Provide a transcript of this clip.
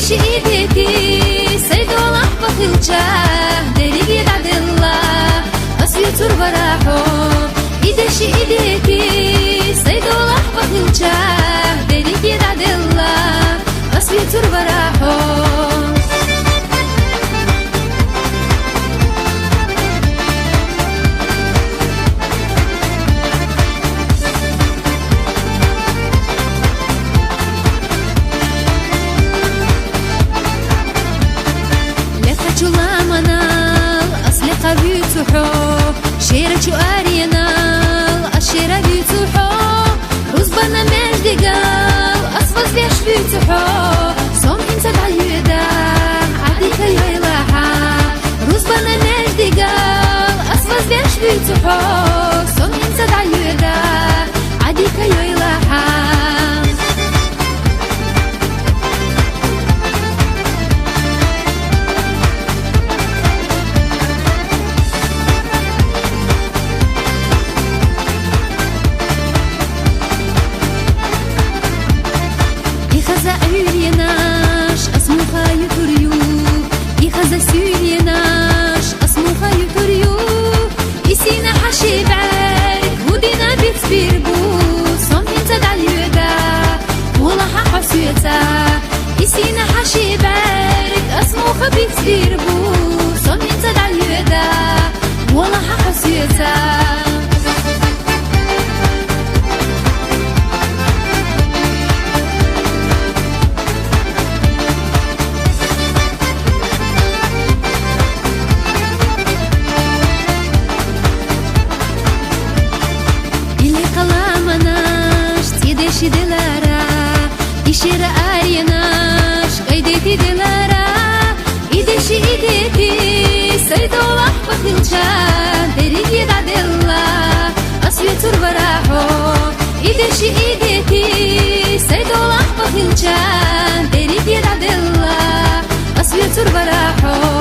ايديش ايديتي سيد الله بخلجه دريق يدعد الله اصلي تربة راحو ايديش ايديتي سيد الله بخلجه دريق يدعد الله اصلي تربة راحو شيرة وارينال الشيرة بيتوحو رزبنا مجد قال أصفز بيش بيتوحو صوم انت بعيدا عديك يلاحا رزبنا مجد قال أصفز بيش بيتوحو صوم انت بعيدا عديك يلاحا يسينا حشي بارك اسمو خبيث بيربو صم انت دعيدا والله ححسيتا اللي قلامناش تيديشي دلارا يشير آريناش قيديتي دلارا إيديشي إيديتي سيد الله بخلجه دريق يدعد الله أصلي تربة راحو إيديشي إيديتي سيد الله بخلجه دريق يدعد الله أصلي تربة راحو